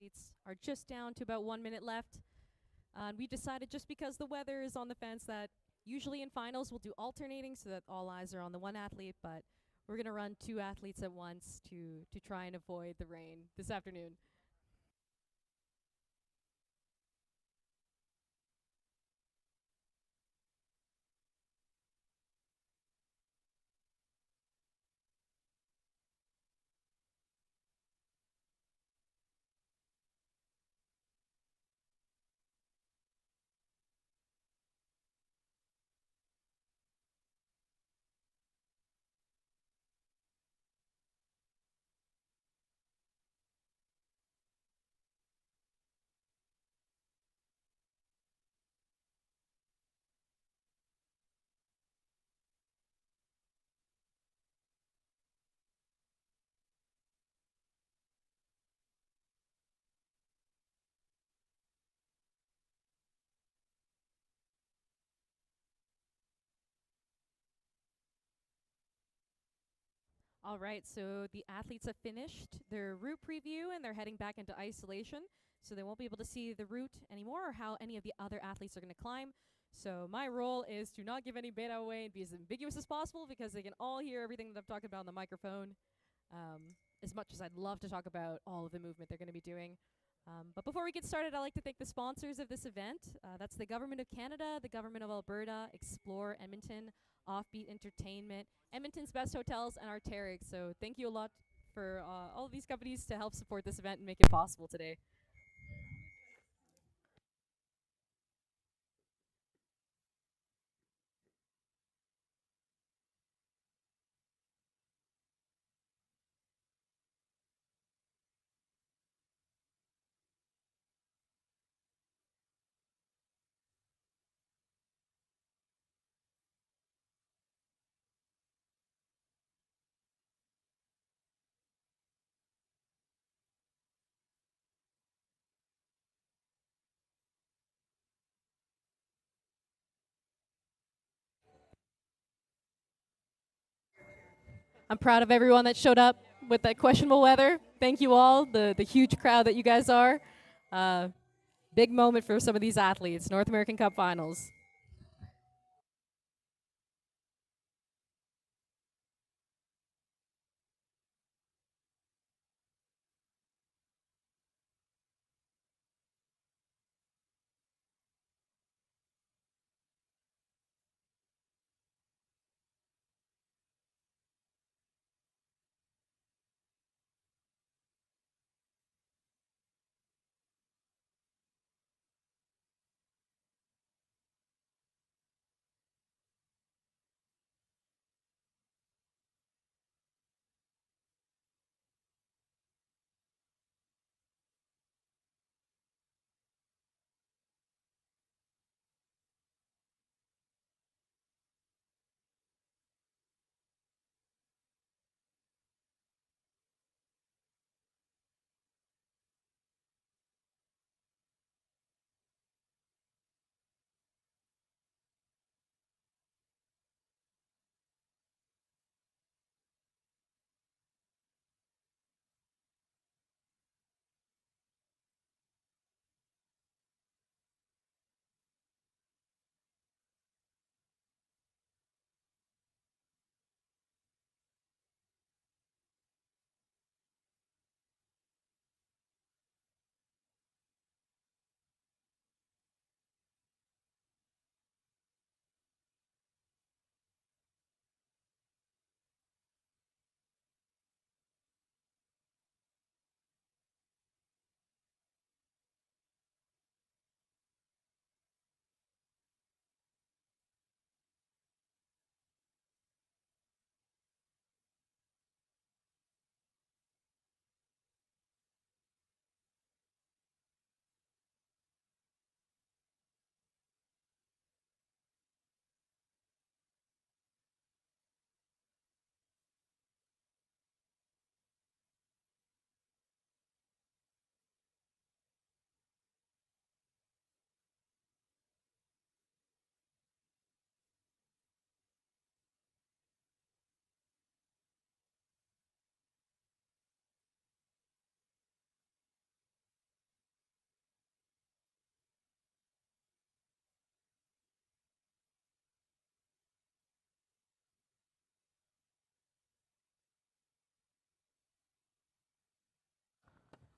athletes are just down to about 1 minute left. And we decided, just because the weather is on the fence, that usually in finals we'll do alternating so that all eyes are on the one athlete, but we're going to run two athletes at once to try and avoid the rain this afternoon. All right, so the athletes have finished their route preview and they're heading back into isolation. So they won't be able to see the route anymore or how any of the other athletes are going to climb. So my role is to not give any beta away and be as ambiguous as possible because they can all hear everything that I'm talking about on the microphone. As much as I'd love to talk about all of the movement they're going to be doing. But before we get started, I'd like to thank the sponsors of this event. That's the Government of Canada, the Government of Alberta, Explore Edmonton, Offbeat Entertainment, Edmonton's Best Hotels, and Arc'teryx. So thank you a lot for all of these companies to help support this event and make it possible today. I'm proud of everyone that showed up with that questionable weather. Thank you all, the huge crowd that you guys are. Uh, Big moment for some of these athletes, North American Cup Finals.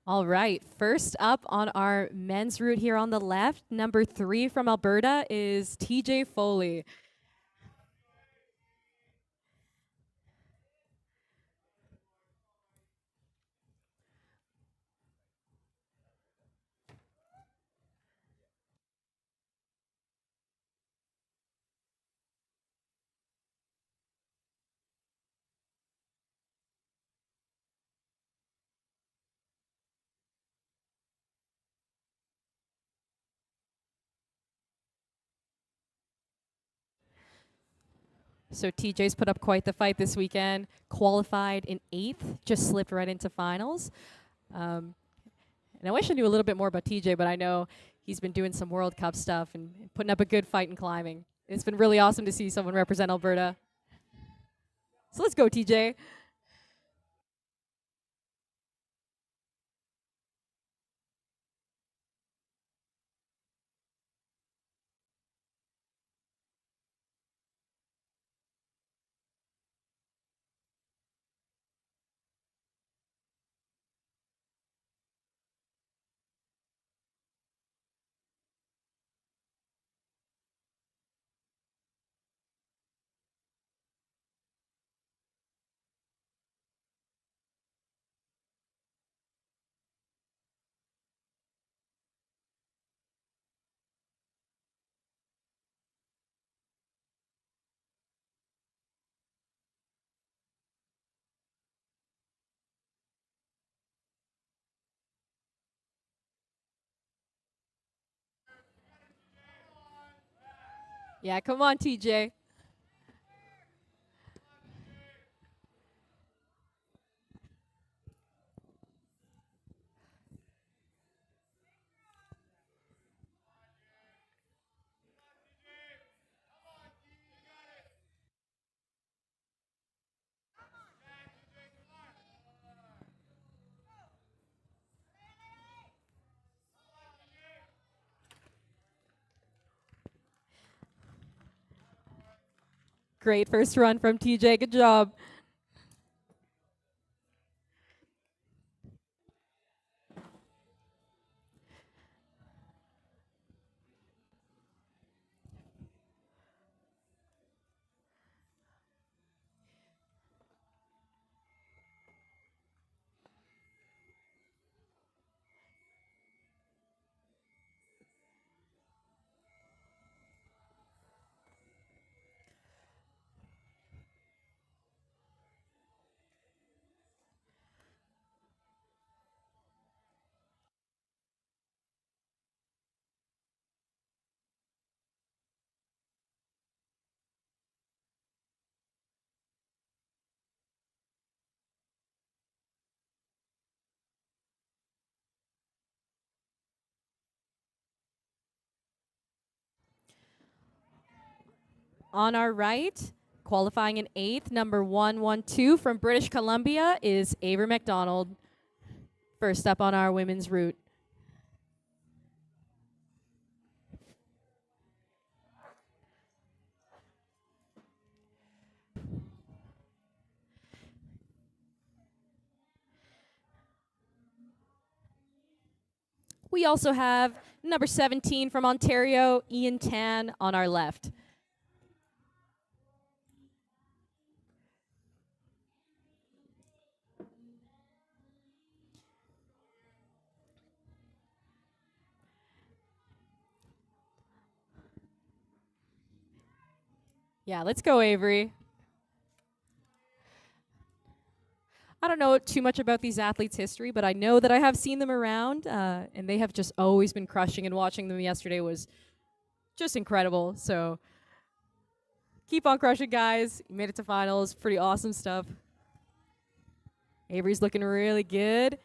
All right, first up on our men's route here on the left, number 3 from Alberta is TJ Foley. So TJ's put up quite the fight this weekend, qualified in 8th, just slipped right into finals. And I wish I knew a little bit more about TJ, but I know he's been doing some World Cup stuff and putting up a good fight in climbing. It's been really awesome to see someone represent Alberta. So let's go, TJ. Yeah, come on, TJ. Great first run from TJ. Good job. On our right, qualifying in 8th, number 112 from British Columbia is Avery McDonald. First up on our women's route. We also have number 17 from Ontario, Ian Tan, on our left. Yeah, let's go, Avery. I don't know too much about these athletes' history, but I know that I have seen them around, and they have just always been crushing, and watching them yesterday was just incredible. So keep on crushing, guys. You made it to finals. Pretty awesome stuff. Avery's looking really good.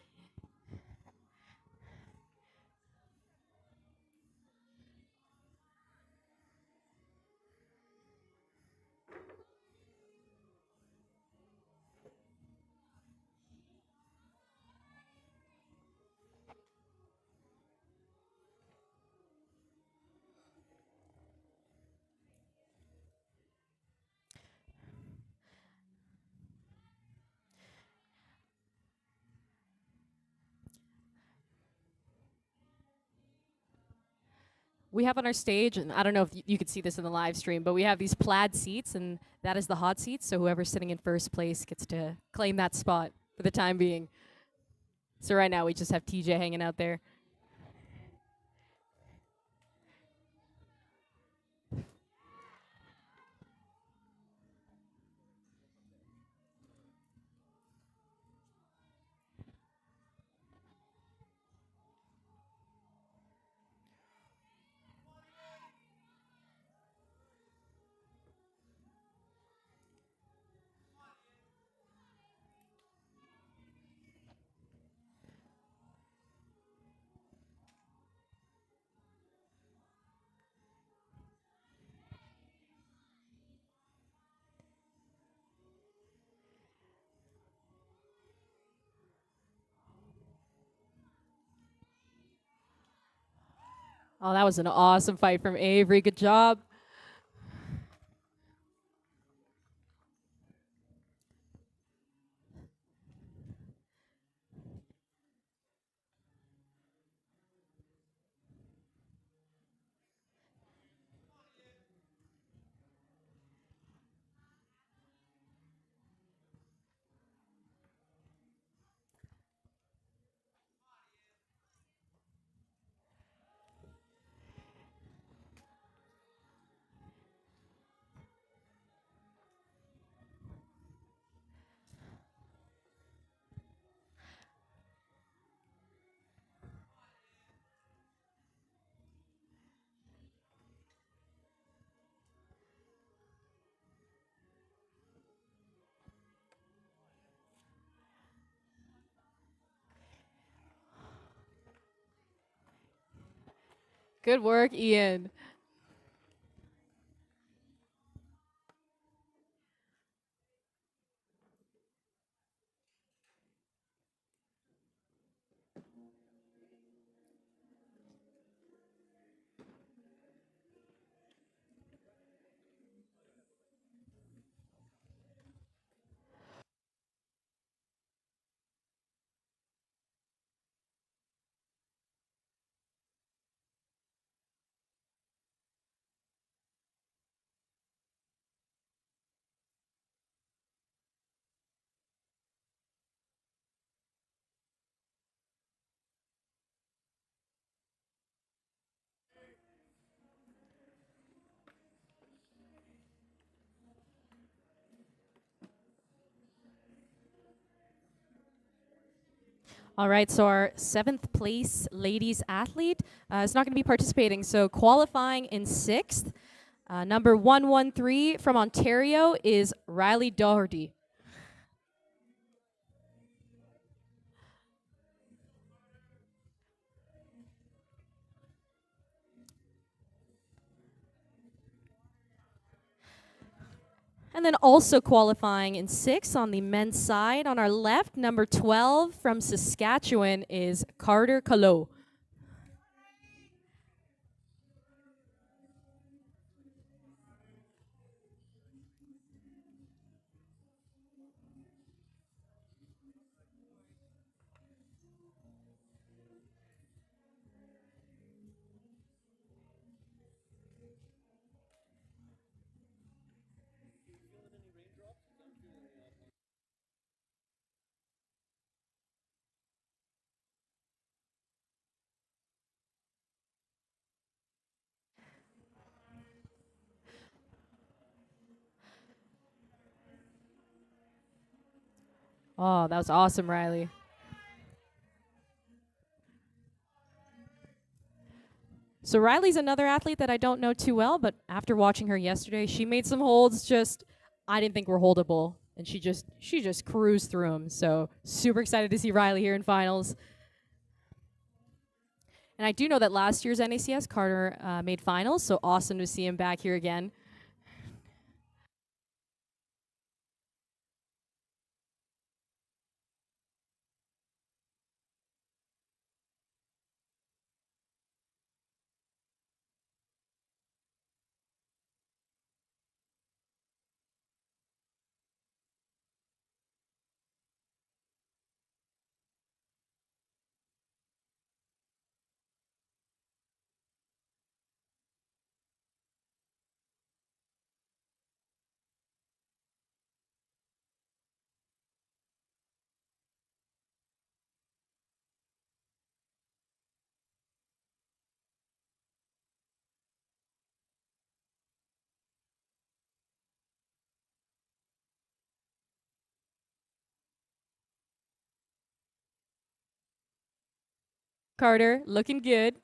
We have on our stage, and I don't know if you could see this in the live stream, but we have these plaid seats, and that is the hot seat. So whoever's sitting in first place gets to claim that spot for the time being. So right now we just have TJ hanging out there. Oh, that was an awesome fight from Avery. Good job. Good work, Ian. All right, so our 7th place ladies athlete is not going to be participating. So qualifying in 6th, number 113 from Ontario is Riley Doherty. And then also qualifying in 6th on the men's side on our left, number 12 from Saskatchewan is Carter Callot. Oh, that was awesome, Riley. So Riley's another athlete that I don't know too well, but after watching her yesterday, she made some holds just I didn't think were holdable, and she just cruised through them. So super excited to see Riley here in finals. And I do know that last year's NACS Carter made finals, so awesome to see him back here again. Carter, looking good.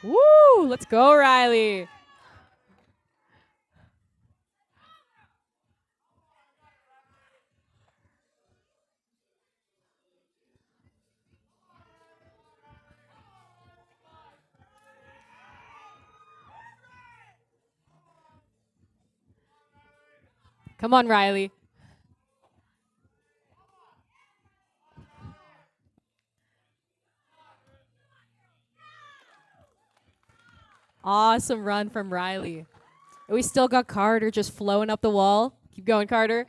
Woo! Let's go, Riley. Come on, Riley. Awesome run from Riley. We still got Carter just flowing up the wall. Keep going, Carter.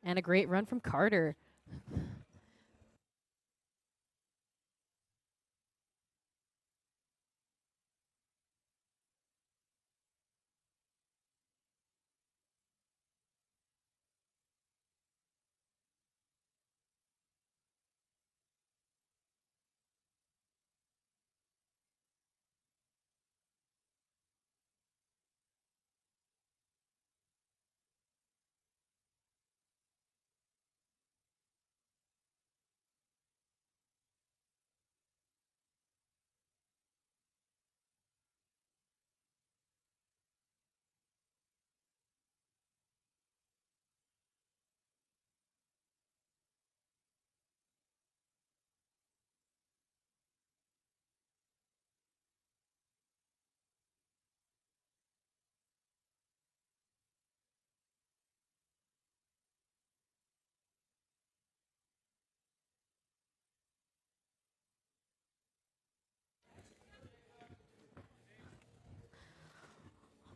And a great run from Carter.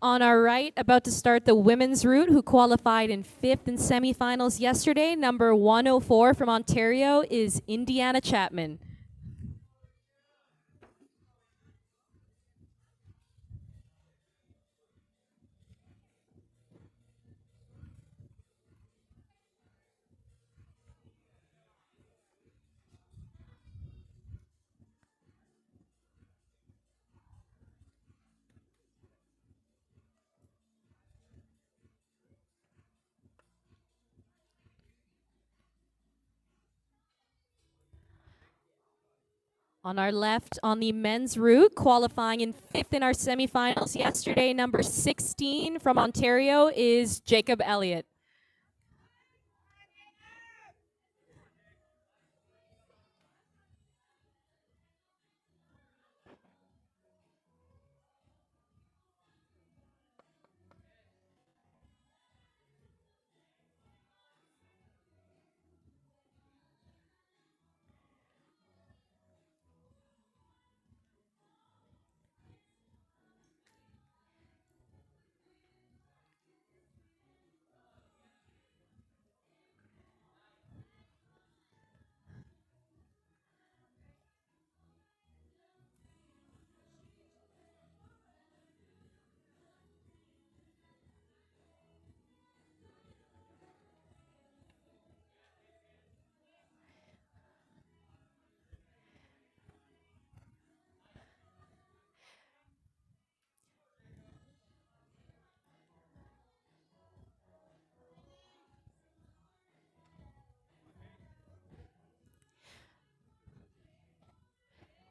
On our right, about to start the women's route, who qualified in fifth in semifinals yesterday. Number 104 from Ontario is Indiana Chapman. On our left, on the men's route, qualifying in fifth in our semifinals yesterday, number 16 from Ontario is Jacob Elliott.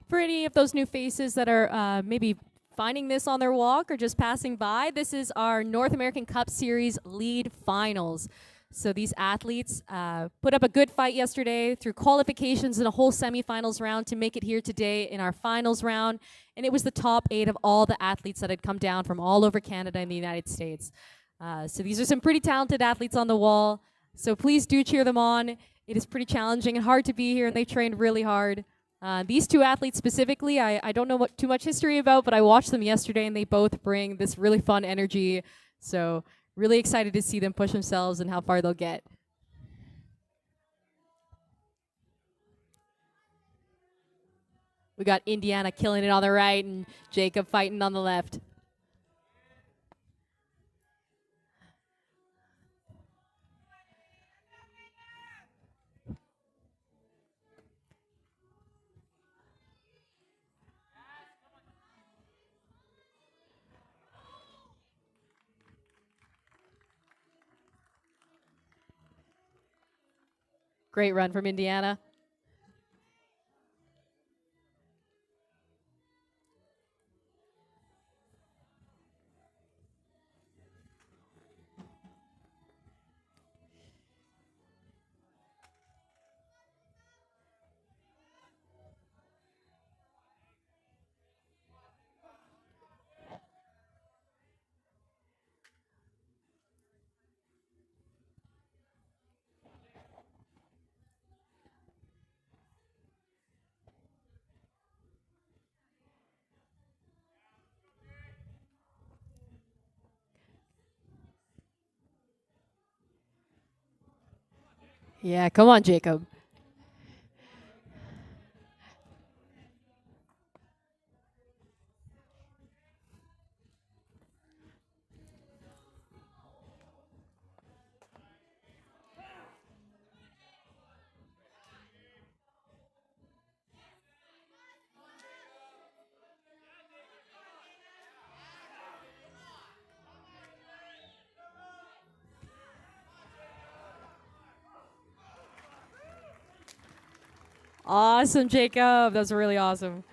For any of those new faces that are maybe finding this on their walk or just passing by, this is our North American Cup Series lead finals. So these athletes put up a good fight yesterday through qualifications in a whole semifinals round to make it here today in our finals round. And it was the top 8 of all the athletes that had come down from all over Canada and the United States. So these are some pretty talented athletes on the wall. So please do cheer them on. It is pretty challenging and hard to be here, and they trained really hard. These 2 athletes specifically, I don't know too much history about, but I watched them yesterday, and they both bring this really fun energy. So really excited to see them push themselves and how far they'll get. We got Indiana killing it on the right and Jacob fighting on the left. Great run from Indiana. Yeah, come on, Jacob. Awesome, Jacob. That's really awesome.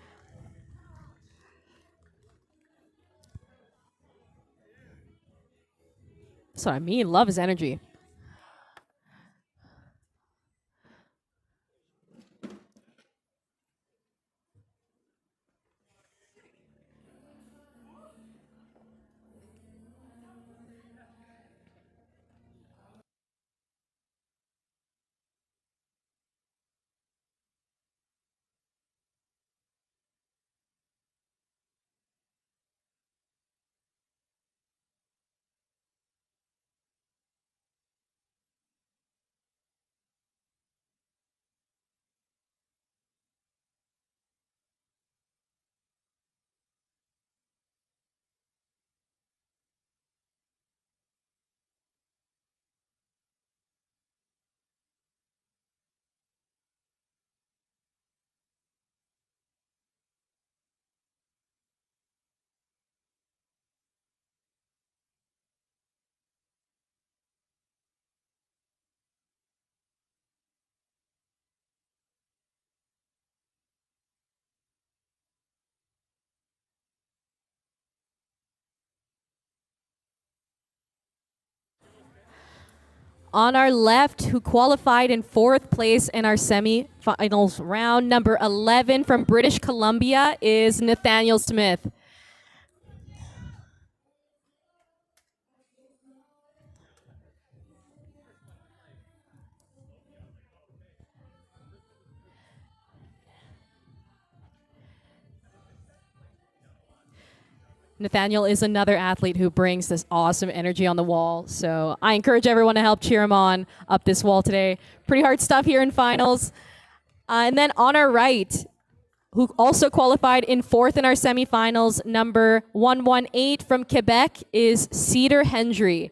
That's what I mean. Love his energy. On our left, who qualified in 4th place in our semi-finals round, number 11 from British Columbia is Nathaniel Smith. Nathaniel is another athlete who brings this awesome energy on the wall. So I encourage everyone to help cheer him on up this wall today. Pretty hard stuff here in finals. And then on our right, who also qualified in 4th in our semifinals, number 118 from Quebec is Cedar Hendry.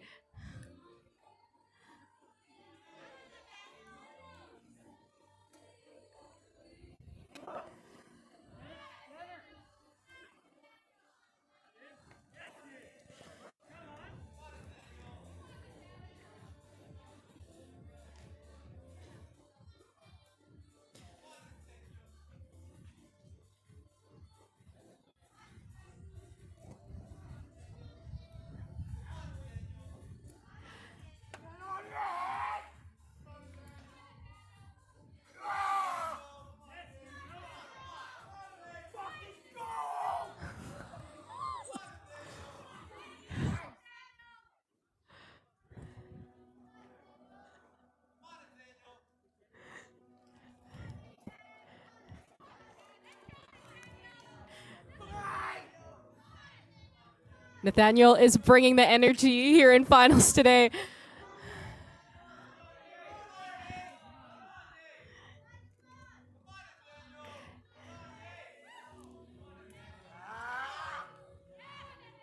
Nathaniel is bringing the energy here in finals today.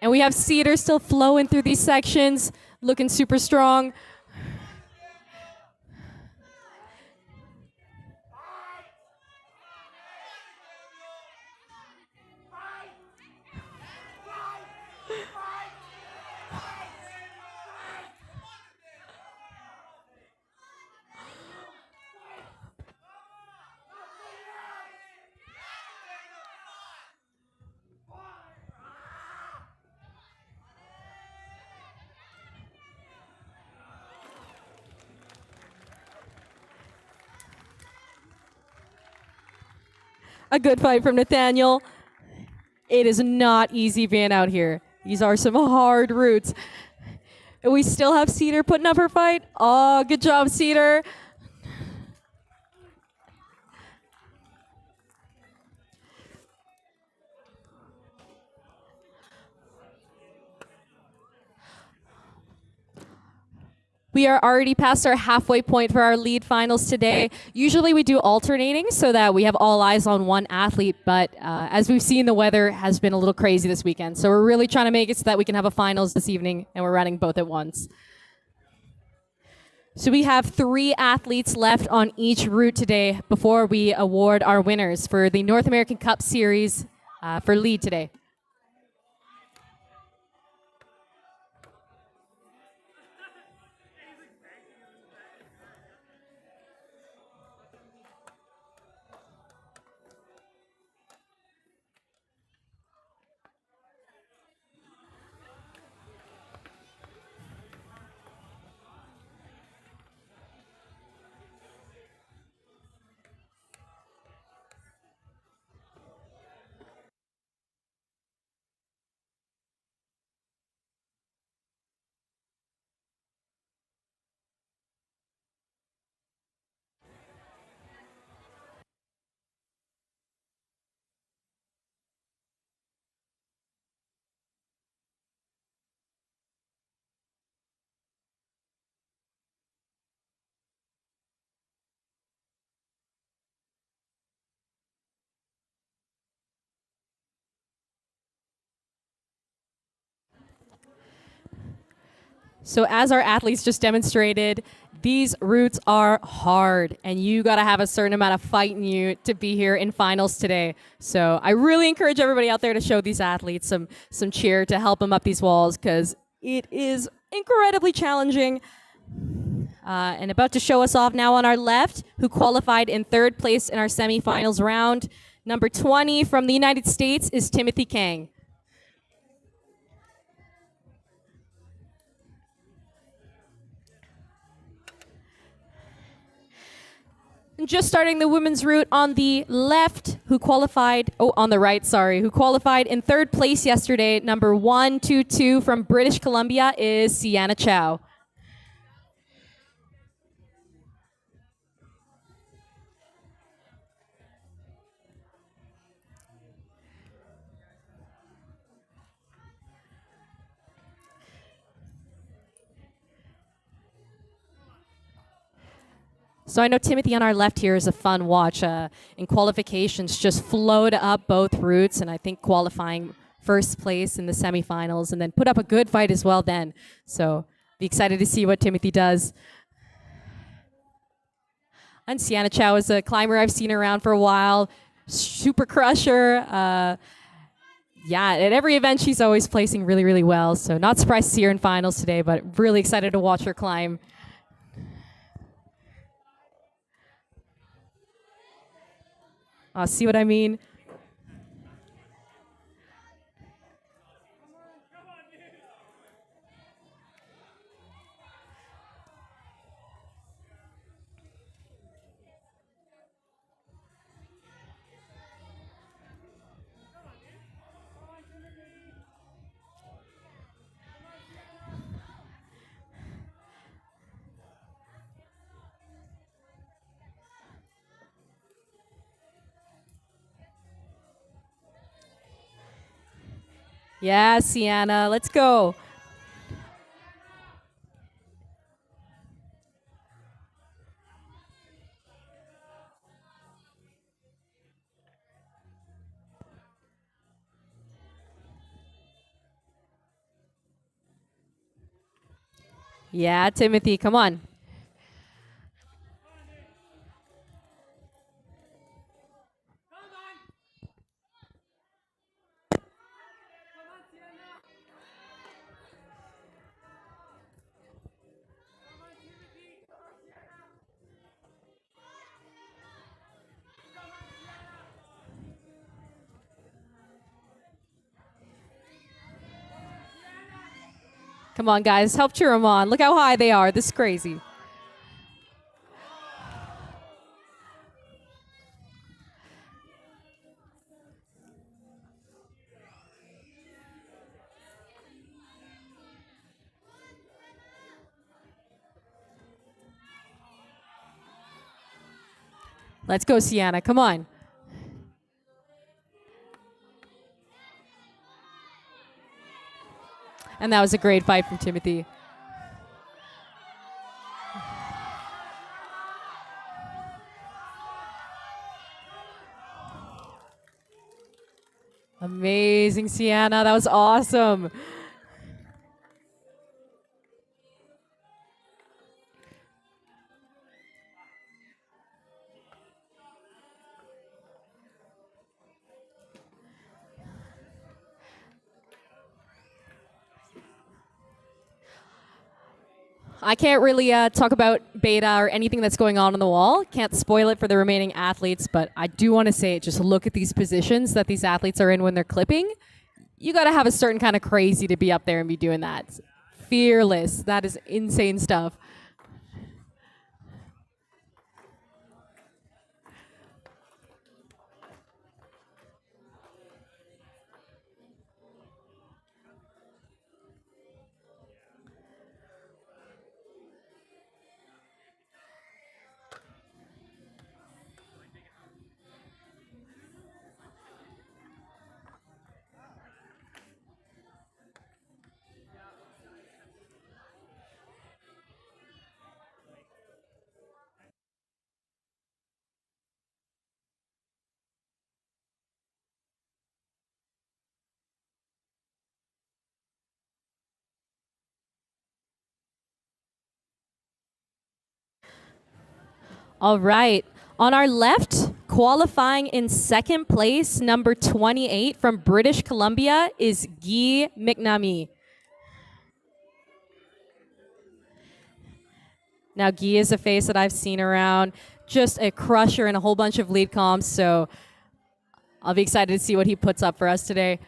And we have Cedar still flowing through these sections, looking super strong. A good fight from Nathaniel. It is not easy being out here. These are some hard routes. And we still have Cedar putting up her fight. Oh, good job, Cedar. We are already past our halfway point for our lead finals today. Usually we do alternating so that we have all eyes on one athlete, but as we've seen, the weather has been a little crazy this weekend. So we're really trying to make it so that we can have a finals this evening, and we're running both at once. So we have 3 athletes left on each route today before we award our winners for the North American Cup Series for lead today. So as our athletes just demonstrated, these routes are hard, and you got to have a certain amount of fight in you to be here in finals today. So I really encourage everybody out there to show these athletes some cheer to help them up these walls, because it is incredibly challenging. And about to show us off now on our left, who qualified in 3rd place in our semifinals round. Number 20 from the United States is Timothy Kang. And just starting the women's route on the left, who qualified, on the right, sorry, who qualified in 3rd place yesterday, number 122 from British Columbia is Sienna Chow. So I know Timothy on our left here is a fun watch. In qualifications, just flowed up both routes, and I think qualifying 1st place in the semifinals, and then put up a good fight as well then. So be excited to see what Timothy does. And Sienna Chow is a climber I've seen around for a while. Super crusher. Yeah, at every event she's always placing really, really well. So not surprised to see her in finals today, but really excited to watch her climb. See what I mean? Yeah, Sienna, let's go. Yeah, Timothy, come on. Come on, guys, help cheer them on. Look how high they are. This is crazy. Let's go, Sienna. Come on. And that was a great fight from Timothy. Amazing, Sienna. That was awesome. I can't really talk about beta or anything that's going on the wall. Can't spoil it for the remaining athletes, but I do want to say, just look at these positions that these athletes are in when they're clipping. You got to have a certain kind of crazy to be up there and be doing that. Fearless. That is insane stuff. All right. On our left, qualifying in second place, number 28 from British Columbia is Guy McNamee. Now, Guy is a face that I've seen around, just a crusher in a whole bunch of lead comps, so I'll be excited to see what he puts up for us today.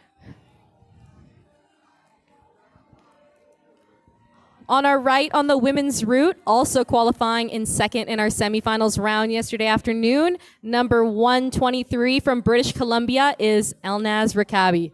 On our right, on the women's route, also qualifying in second in our semifinals round yesterday afternoon, number 123 from British Columbia is Elnaz Rakabi.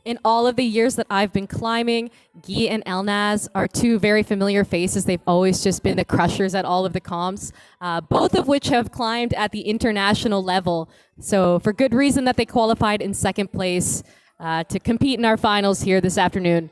In all of the years that I've been climbing, Guy and Elnaz are two very familiar faces. They've always just been the crushers at all of the comps, both of which have climbed at the international level. So for good reason that they qualified in second place to compete in our finals here this afternoon.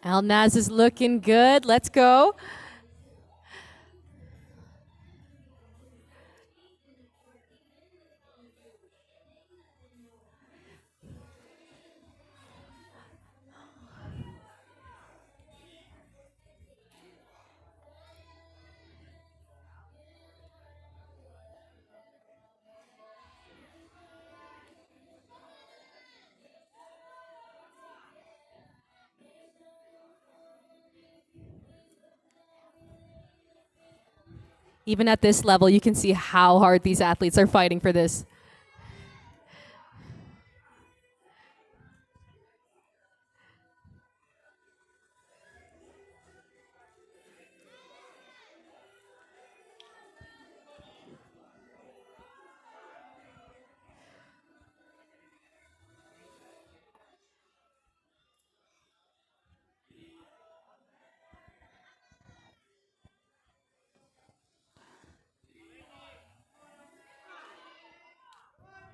Alnaz is looking good. Let's go. Even at this level, you can see how hard these athletes are fighting for this.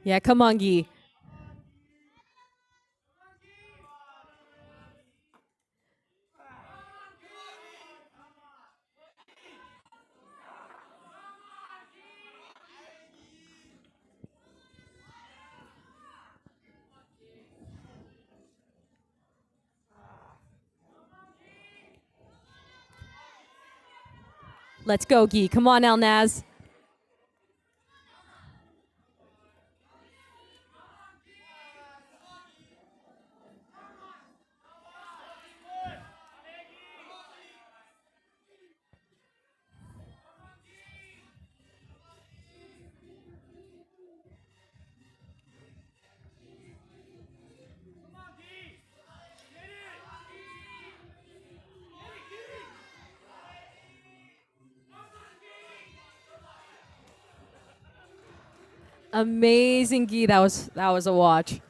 Yeah, come on, Guy. Let's go, Guy. Come on, Alnaz. Amazing, Guy. That was a watch.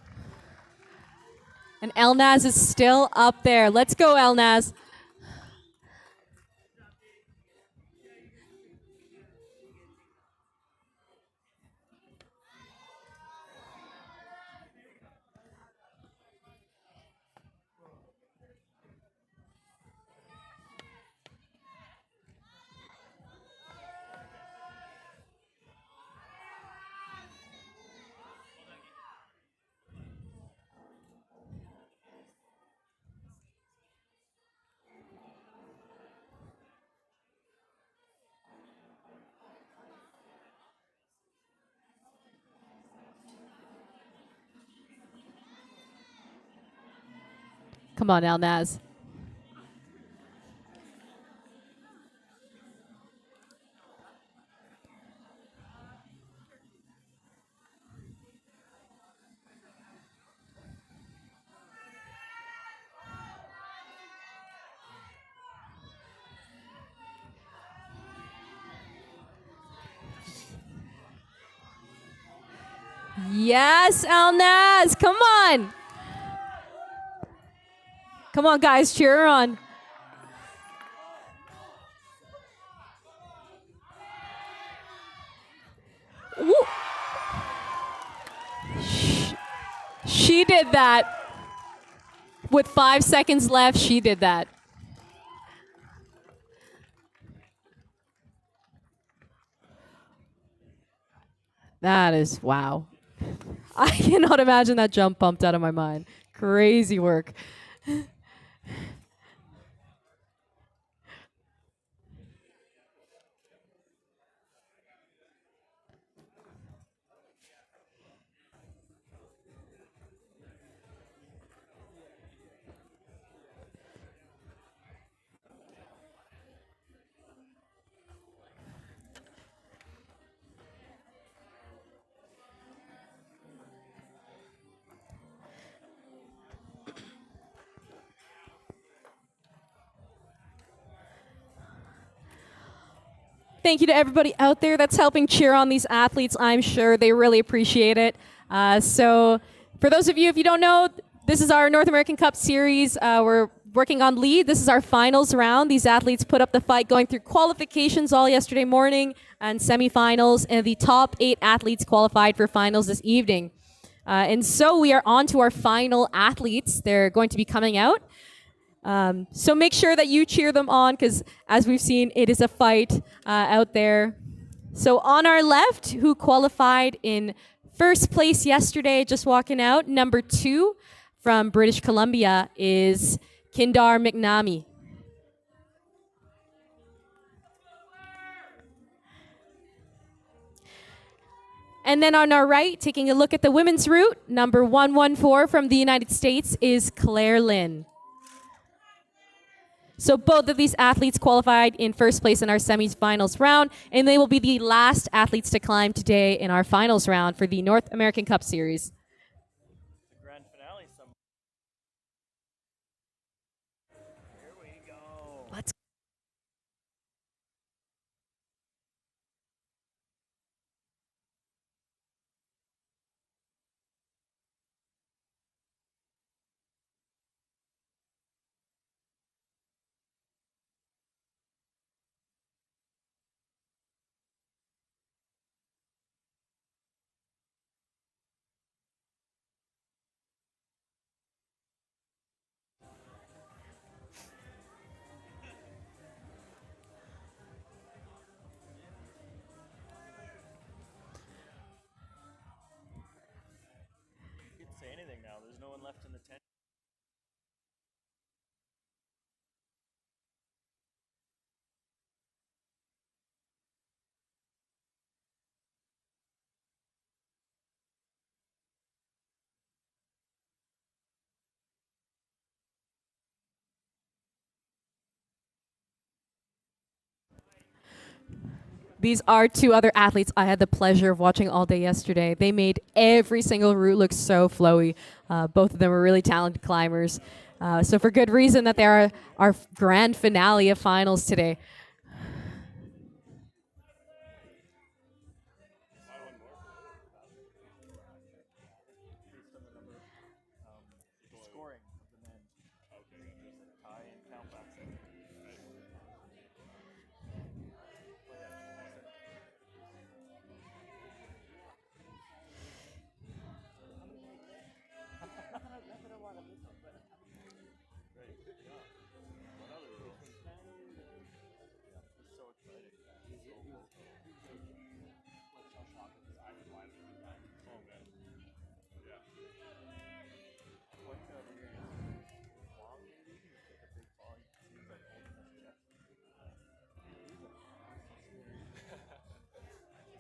And Elnaz is still up there. Let's go, Elnaz. Come on, Elnaz. Yes, Elnaz. Come on. Come on, guys. Cheer her on. Woo. She did that. With 5 seconds left, she did that. That is, wow. I cannot imagine that jump pumped out of my mind. Crazy work. Thank you to everybody out there that's helping cheer on these athletes. I'm sure they really appreciate it. So for those of you, if you don't know, this is our North American Cup Series. We're working on lead. This is our finals round. These athletes put up the fight going through qualifications all yesterday morning and semifinals, and the top 8 athletes qualified for finals this evening. And so we are on to our final athletes. They're going to be coming out. So make sure that you cheer them on because, as we've seen, it is a fight out there. So on our left, who qualified in first place yesterday, just walking out, number 2 from British Columbia is Kindar McNamee. And then on our right, taking a look at the women's route, number 114 from the United States is Claire Lynn. So both of these athletes qualified in first place in our semifinals round, and they will be the last athletes to climb today in our finals round for the North American Cup Series. The grand finale. Here we go. Let's You can say anything now. There's no one left in the tent. These are 2 other athletes I had the pleasure of watching all day yesterday. They made every single route look so flowy. Both of them were really talented climbers. So for good reason that they are our grand finale of finals today. Scoring of the men. Tie and count back.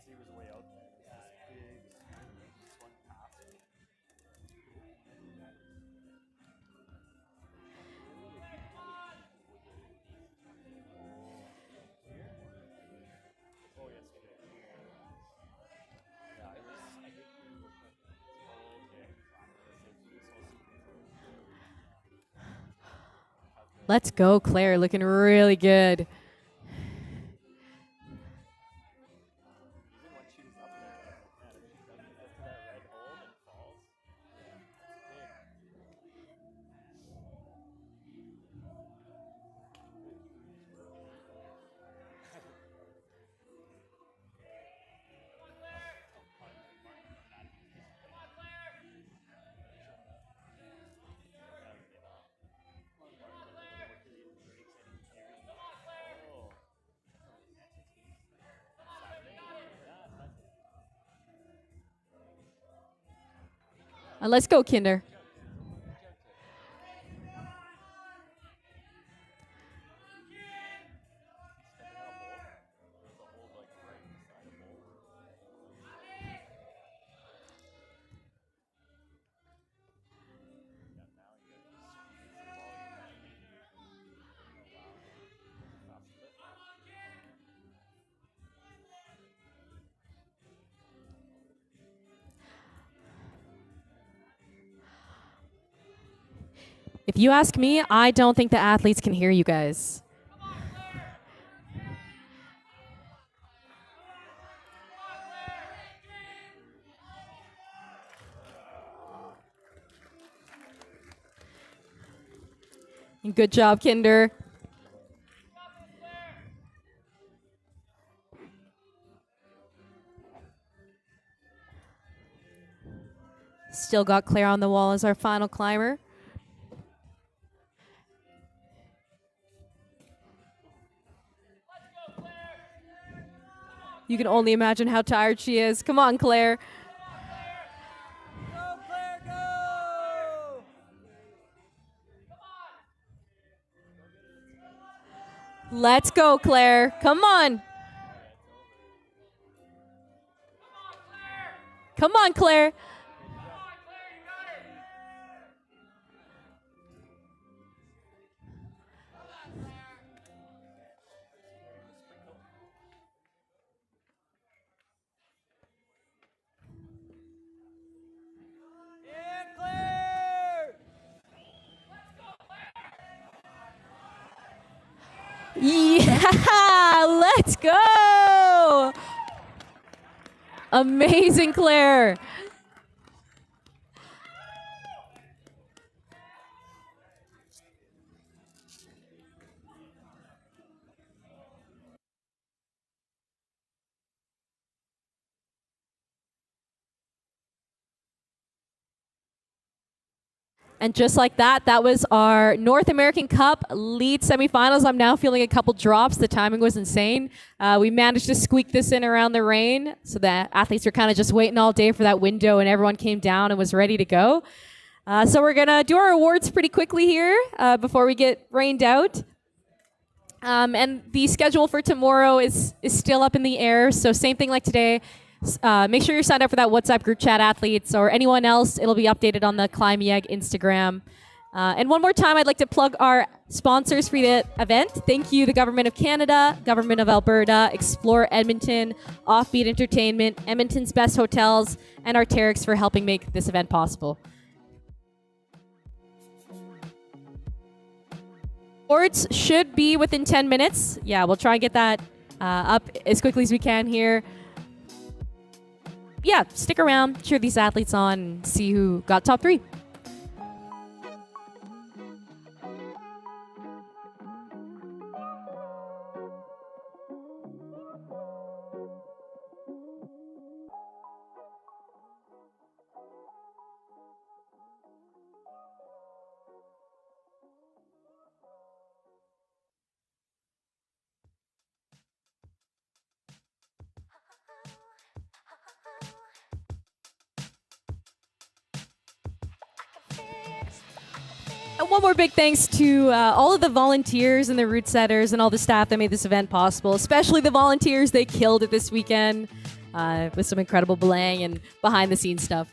He was way out there. This big swung past me. Oh yes, he did. Yeah, I think he looked like. Let's go, Claire, looking really good. Even when she was up there, man, if she doesn't get to that red hold and falls, Let's go, Kinder. If you ask me, I don't think the athletes can hear you guys. Good job, Kinder. Still got Claire on the wall as our final climber. You can only imagine how tired she is. Come on, Claire. Go, Claire, go! Let's go, Claire. Come on. Come on, Claire. Yeah, Claire! Yeah, let's go. Amazing, Claire. And just like that, that was our North American Cup lead semifinals. I'm now feeling a couple drops. The timing was insane. We managed to squeak this in around the rain, so the athletes were kind of just waiting all day for that window, and everyone came down and was ready to go. So we're going to do our awards pretty quickly here before we get rained out. And the schedule for tomorrow is still up in the air, so same thing like today. Make sure you're signed up for that WhatsApp group chat, athletes, or anyone else. It'll be updated on the Climb YEG Instagram. And one more time, I'd like to plug our sponsors for the event. Thank you, the Government of Canada, Government of Alberta, Explore Edmonton, Offbeat Entertainment, Edmonton's Best Hotels, and Arc'teryx for helping make this event possible. Awards should be within 10 minutes. Yeah, we'll try and get that up as quickly as we can here. Yeah, stick around, cheer these athletes on, and see who got top 3. And one more big thanks to all of the volunteers and the route setters and all the staff that made this event possible, especially the volunteers. They killed it this weekend with some incredible belaying and behind-the-scenes stuff.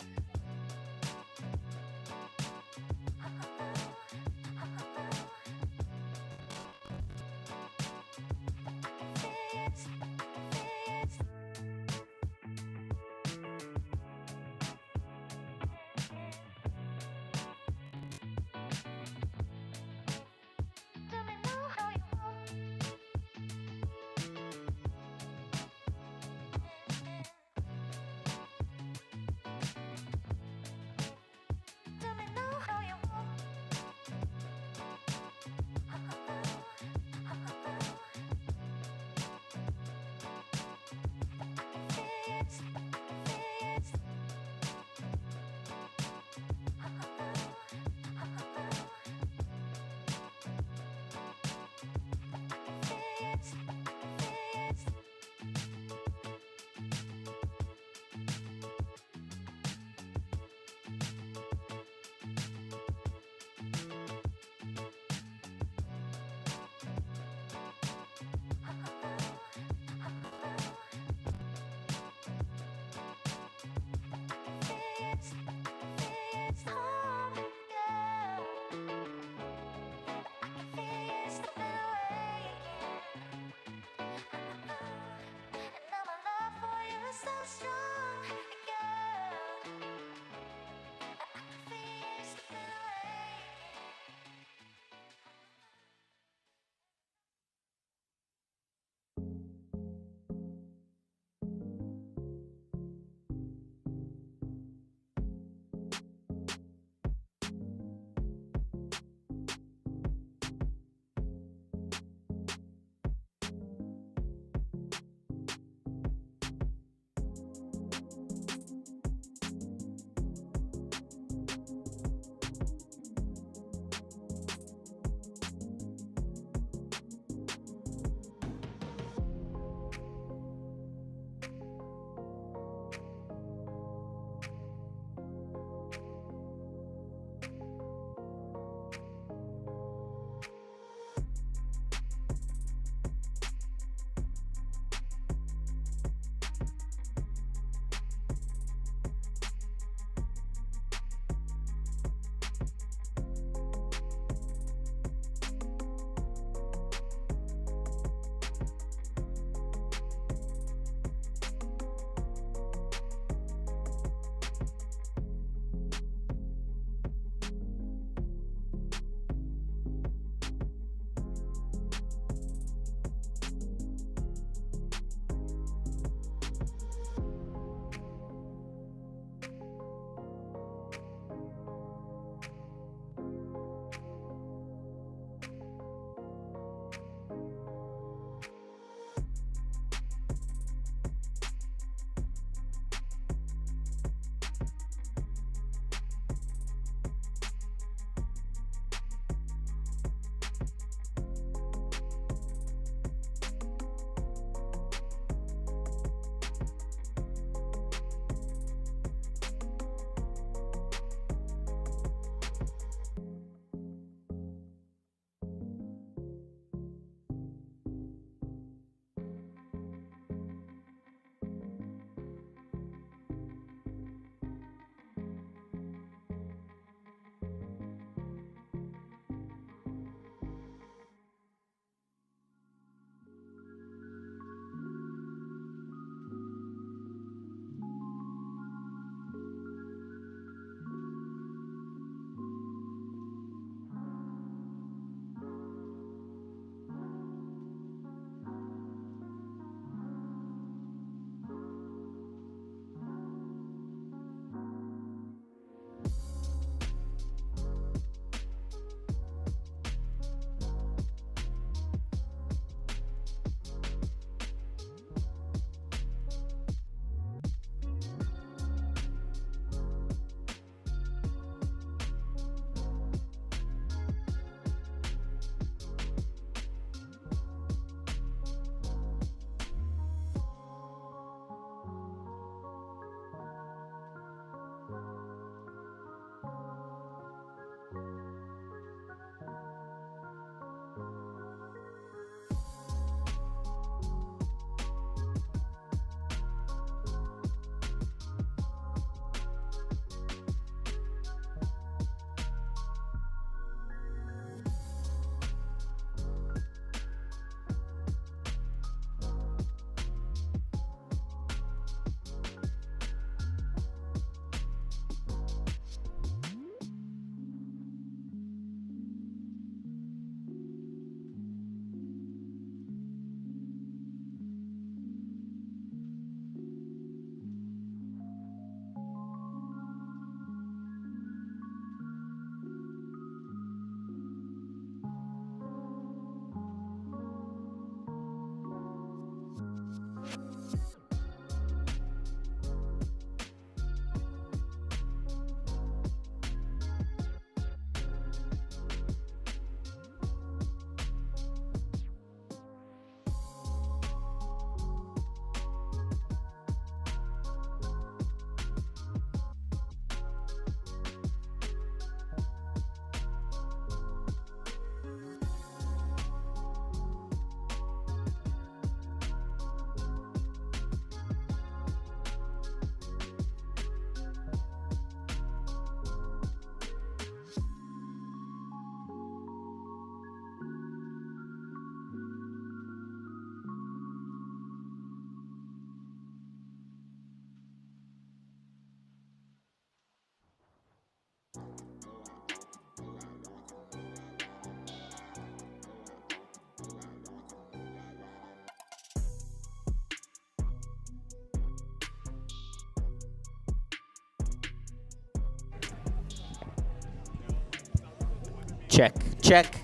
Check, check.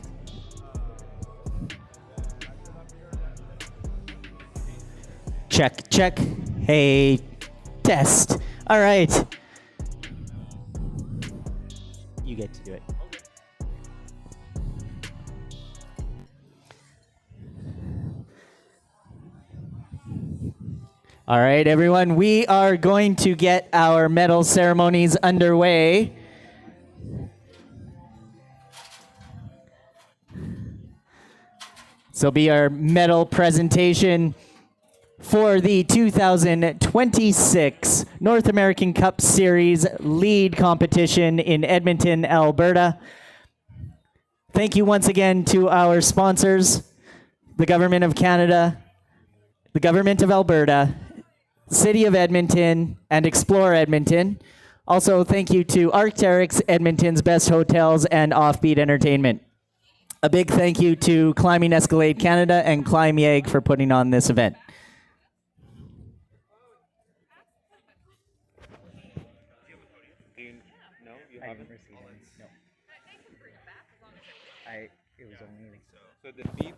Check, check. Hey, test. All right. You get to do it. All right, everyone, we are going to get our medal ceremonies underway. This will be our medal presentation for the 2026 North American Cup Series lead competition in Edmonton, Alberta. Thank you once again to our sponsors, the Government of Canada, the Government of Alberta, City of Edmonton, and Explore Edmonton. Also, thank you to Arc'teryx, Edmonton's best hotels and offbeat entertainment. A big thank you to Climbing Escalade Canada and Climb YEG for putting on this event. Do you know? You haven't? received any. No. It was only. So the beep.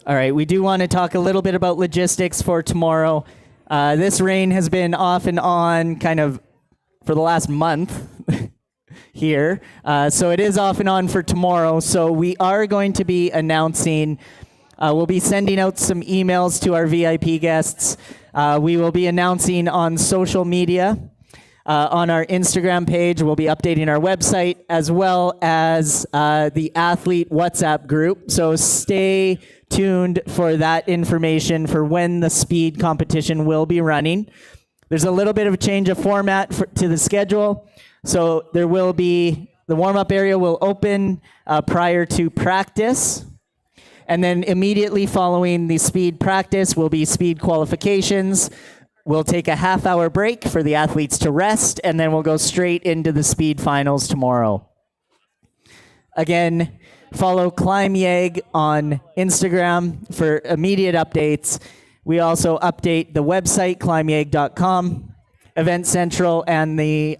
All right, we do want to talk a little bit about logistics for tomorrow. This rain has been off and on kind of for the last month here. So it is off and on for tomorrow. So we are going to be announcing, we'll be sending out some emails to our VIP guests. We will be announcing on social media. On our Instagram page, we'll be updating our website as well as the athlete WhatsApp group. So stay tuned for that information for when the speed competition will be running. There's a little bit of a change of format to the schedule. So there will be, the warm-up area will open prior to practice. And then immediately following the speed practice will be speed qualifications. We'll take a half-hour break for the athletes to rest, and then we'll go straight into the speed finals tomorrow. Again, follow Climb YEG on Instagram for immediate updates. We also update the website, climbYEG.com. Event Central and the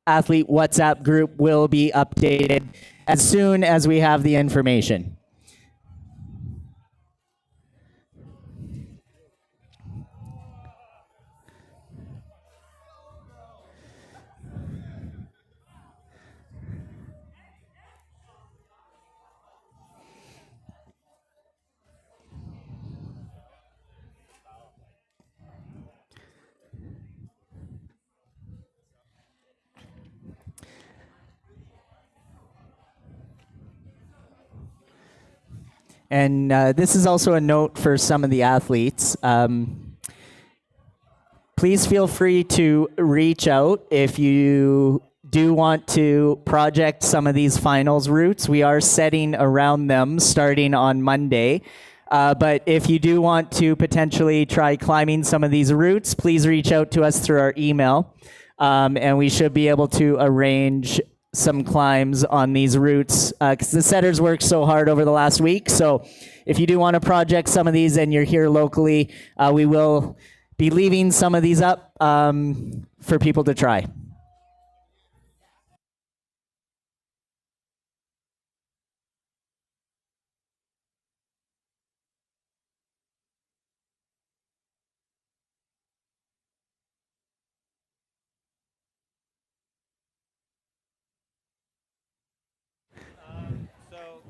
athlete WhatsApp group will be updated as soon as we have the information. And this is also a note for some of the athletes. Please feel free to reach out if you do want to project some of these finals routes. We are setting around them starting on Monday. But if you do want to potentially try climbing some of these routes, please reach out to us through our email. And we should be able to arrange some climbs on these routes because the setters worked so hard over the last week. So if you do want to project some of these and you're here locally, we will be leaving some of these up for people to try. So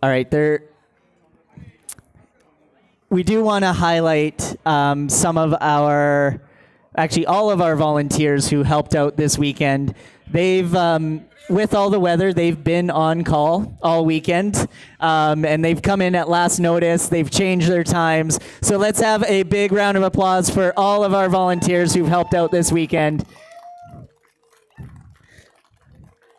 All right, we do want to highlight some of our, actually all of our volunteers who helped out this weekend. They've, with all the weather, they've been on call all weekend, and they've come in at last notice. They've changed their times. So let's have a big round of applause for all of our volunteers who've helped out this weekend.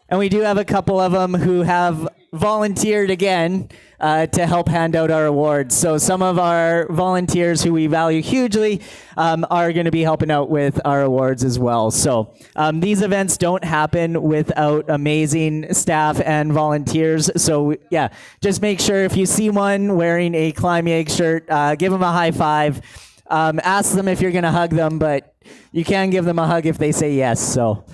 And we do have a couple of them who have volunteered again to help hand out our awards. So some of our volunteers who we value hugely are going to be helping out with our awards as well. So these events don't happen without amazing staff and volunteers. So yeah, just make sure if you see one wearing a Climb YEG shirt, give them a high five. Ask them if you're going to hug them, but you can give them a hug if they say yes. So.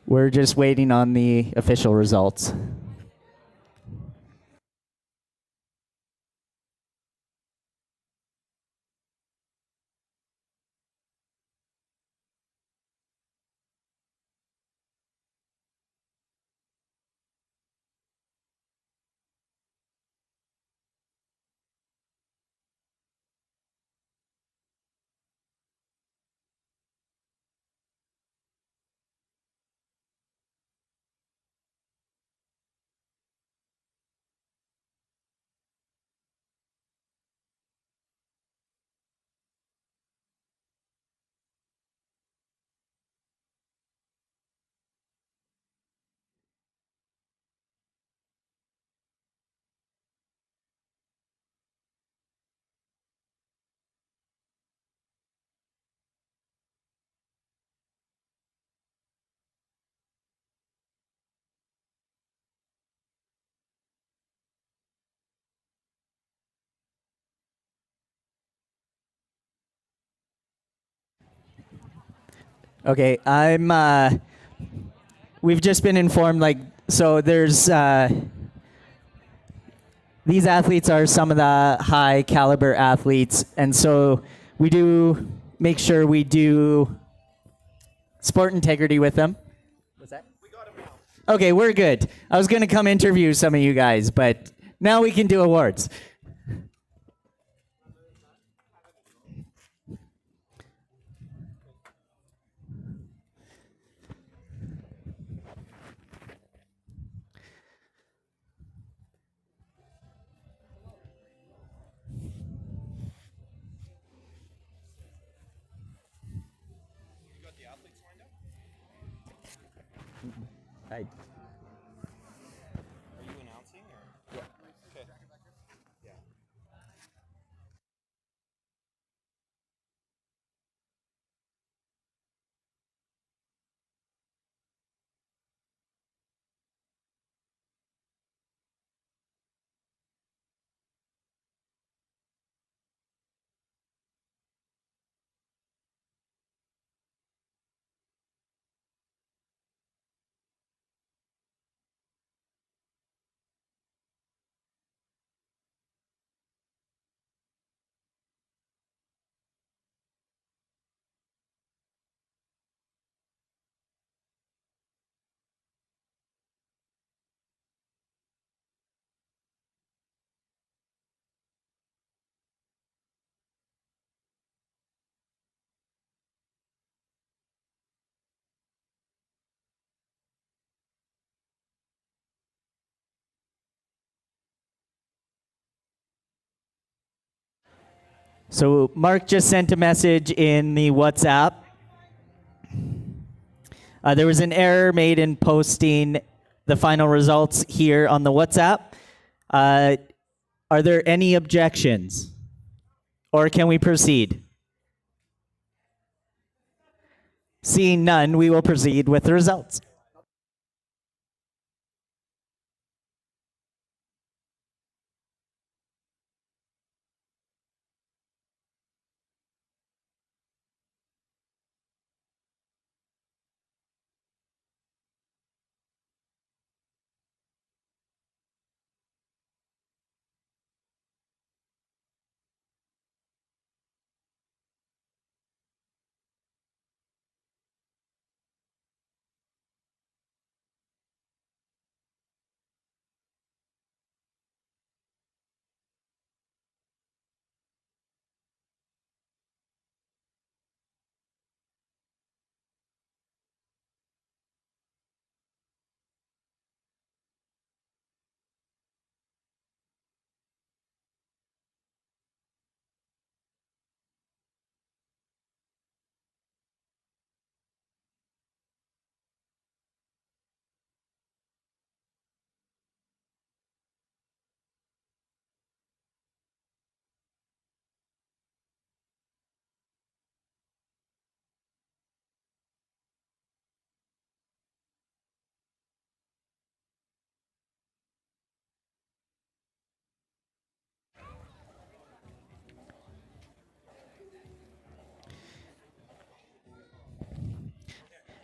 We're just waiting on the official results. Okay, we've just been informed, so there's, these athletes are some of the high caliber athletes, and so we do make sure we do sport integrity with them. What's that? We got him now. Okay, we're good. I was going to come interview some of you guys, but now we can do awards. Right. Are you announcing or? Yeah. Okay. Yeah. So Mark just sent a message in the WhatsApp. There was an error made in posting the final results here on the WhatsApp. Are there any objections? Or can we proceed? Seeing none, we will proceed with the results.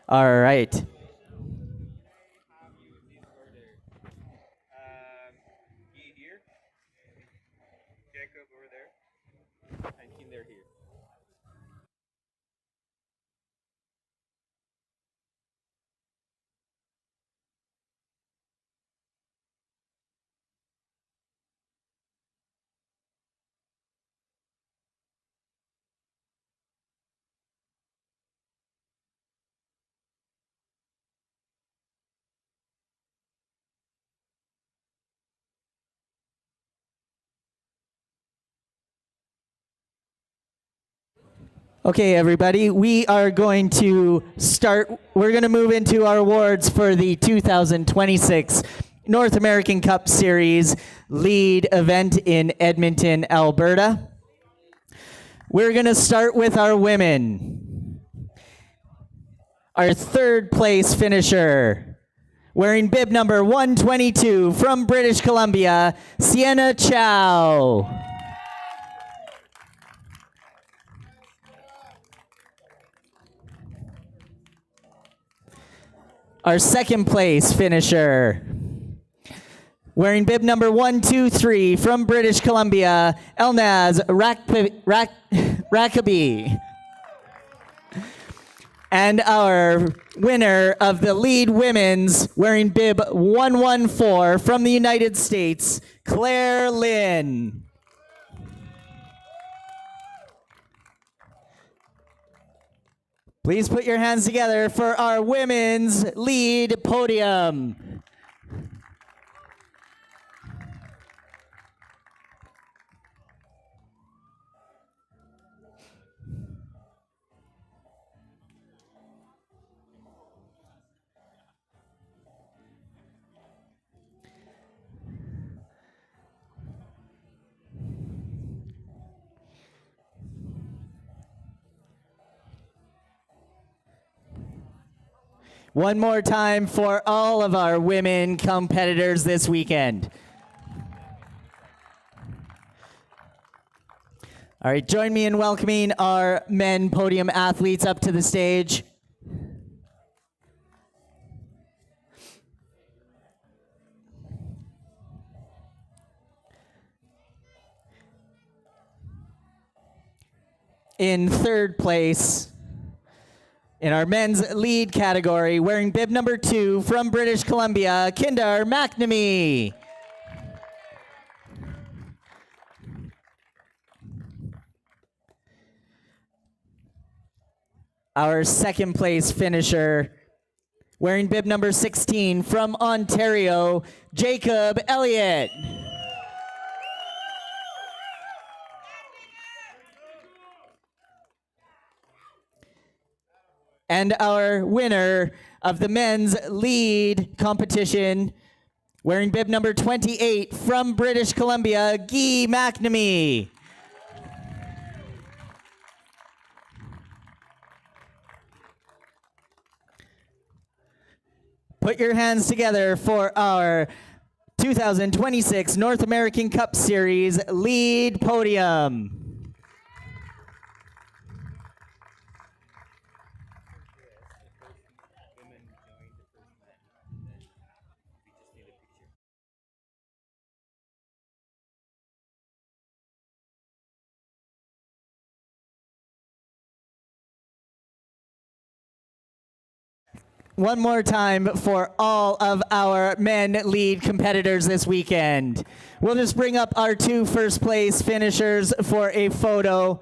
All right. He here, Jacob over there, and Kinder here. Okay, everybody, we are going to start. We're going to move into our awards for the 2026 North American Cup Series lead event in Edmonton, Alberta. We're going to start with our women. Our third place finisher, wearing bib number 122 from British Columbia, Sienna Chow. Our second place finisher, wearing bib number 123 from British Columbia, Elnaz Rakabi. And our winner of the lead women's, wearing bib 114 from the United States, Claire Lynn. Please put your hands together for our women's lead podium. One more time for all of our women competitors this weekend. All right, join me in welcoming our men podium athletes up to the stage. In third place, in our men's lead category, wearing bib number 2 from British Columbia, Kinder McNamee. Our second place finisher, wearing bib number 16 from Ontario, Jacob Elliott. And our winner of the men's lead competition, wearing bib number 28 from British Columbia, Guy McNamee. Put your hands together for our 2026 North American Cup Series lead podium. One more time for all of our men lead competitors this weekend. We'll just bring up our 2 first place finishers for a photo.